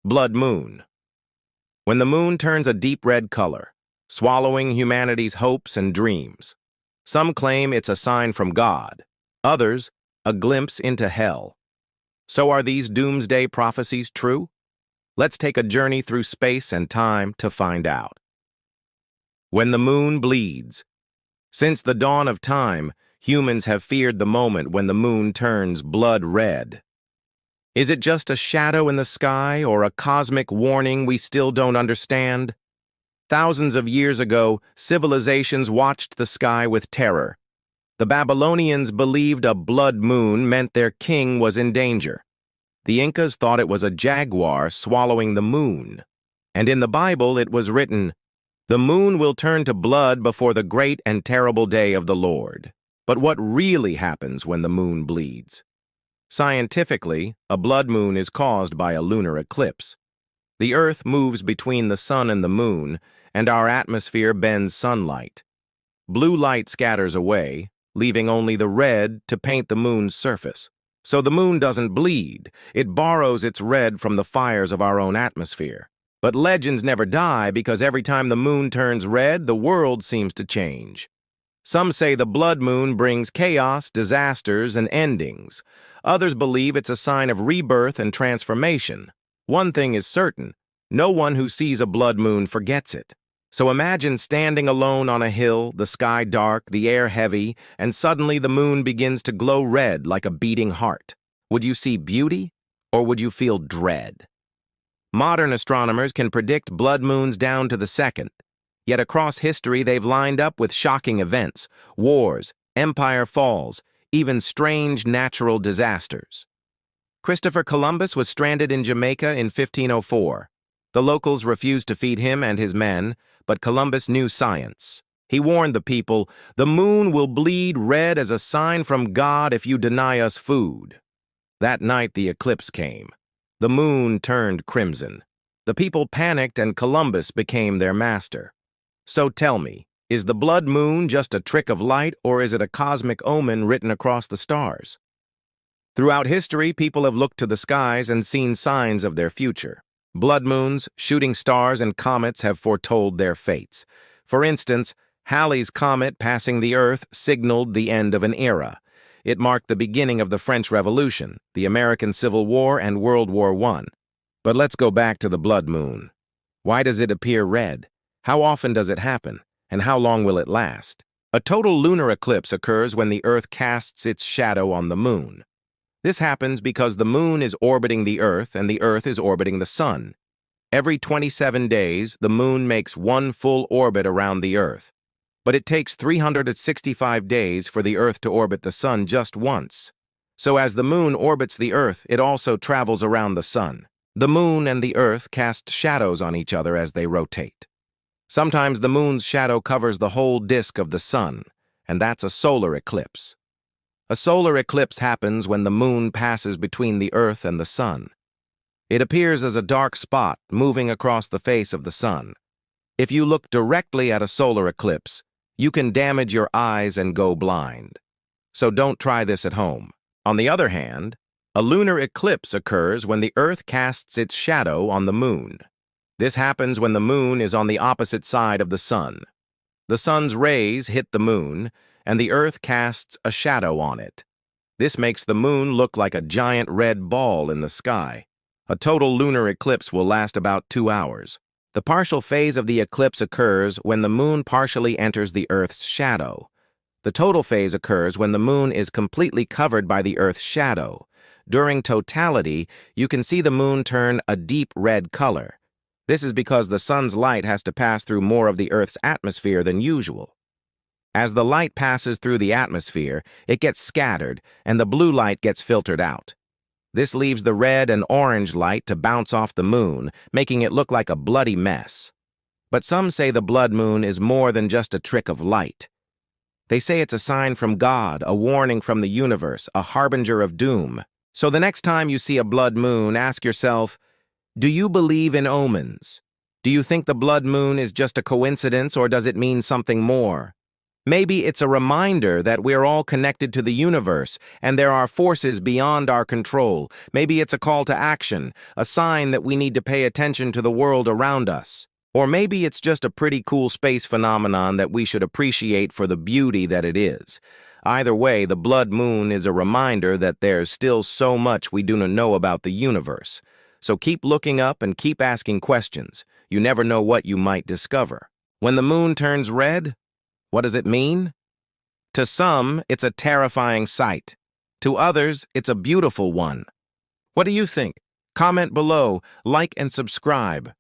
Blood moon. When the moon turns a deep red color, swallowing humanity's hopes and dreams. Some claim it's a sign from God, others, a glimpse into hell. So are these doomsday prophecies true? Let's take a journey through space and time to find out. When the moon bleeds. Since the dawn of time, humans have feared the moment when the moon turns blood red. Is it just a shadow in the sky or a cosmic warning we still don't understand? Thousands of years ago, civilizations watched the sky with terror. The Babylonians believed a blood moon meant their king was in danger. The Incas thought it was a jaguar swallowing the moon. And in the Bible it was written, "The moon will turn to blood before the great and terrible day of the Lord." But what really happens when the moon bleeds? Scientifically, a blood moon is caused by a lunar eclipse. The Earth moves between the sun and the moon, and our atmosphere bends sunlight. Blue light scatters away, leaving only the red to paint the moon's surface. So the moon doesn't bleed. It borrows its red from the fires of our own atmosphere. But legends never die because every time the moon turns red, the world seems to change. Some say the blood moon brings chaos, disasters, and endings. Others believe it's a sign of rebirth and transformation. One thing is certain, no one who sees a blood moon forgets it. So imagine standing alone on a hill, the sky dark, the air heavy, and suddenly the moon begins to glow red like a beating heart. Would you see beauty, or would you feel dread? Modern astronomers can predict blood moons down to the second. Yet across history they've lined up with shocking events, wars, empire falls, even strange natural disasters. Christopher Columbus was stranded in Jamaica in 1504. The locals refused to feed him and his men, but Columbus knew science. He warned the people, "The moon will bleed red as a sign from God if you deny us food." That night the eclipse came. The moon turned crimson. The people panicked and Columbus became their master. So tell me, is the blood moon just a trick of light or is it a cosmic omen written across the stars? Throughout history, people have looked to the skies and seen signs of their future. Blood moons, shooting stars, and comets have foretold their fates. For instance, Halley's comet passing the Earth signaled the end of an era. It marked the beginning of the French Revolution, the American Civil War, and World War I. But let's go back to the blood moon. Why does it appear red? How often does it happen? And how long will it last? A total lunar eclipse occurs when the Earth casts its shadow on the moon. This happens because the moon is orbiting the Earth and the Earth is orbiting the sun. Every 27 days, the moon makes one full orbit around the Earth. But it takes 365 days for the Earth to orbit the sun just once. So as the moon orbits the Earth, it also travels around the sun. The moon and the Earth cast shadows on each other as they rotate. Sometimes the moon's shadow covers the whole disk of the sun, and that's a solar eclipse. A solar eclipse happens when the moon passes between the Earth and the sun. It appears as a dark spot moving across the face of the sun. If you look directly at a solar eclipse, you can damage your eyes and go blind. So don't try this at home. On the other hand, a lunar eclipse occurs when the Earth casts its shadow on the moon. This happens when the moon is on the opposite side of the sun. The sun's rays hit the moon, and the Earth casts a shadow on it. This makes the moon look like a giant red ball in the sky. A total lunar eclipse will last about 2 hours. The partial phase of the eclipse occurs when the moon partially enters the Earth's shadow. The total phase occurs when the moon is completely covered by the Earth's shadow. During totality, you can see the moon turn a deep red color. This is because the sun's light has to pass through more of the Earth's atmosphere than usual. As the light passes through the atmosphere, it gets scattered, and the blue light gets filtered out. This leaves the red and orange light to bounce off the moon, making it look like a bloody mess. But some say the blood moon is more than just a trick of light. They say it's a sign from God, a warning from the universe, a harbinger of doom. So the next time you see a blood moon, ask yourself, do you believe in omens? Do you think the blood moon is just a coincidence or does it mean something more? Maybe it's a reminder that we're all connected to the universe and there are forces beyond our control. Maybe it's a call to action, a sign that we need to pay attention to the world around us. Or maybe it's just a pretty cool space phenomenon that we should appreciate for the beauty that it is. Either way, the blood moon is a reminder that there's still so much we do not know about the universe. So keep looking up and keep asking questions. You never know what you might discover. When the moon turns red, what does it mean? To some, it's a terrifying sight. To others, it's a beautiful one. What do you think? Comment below, like and subscribe.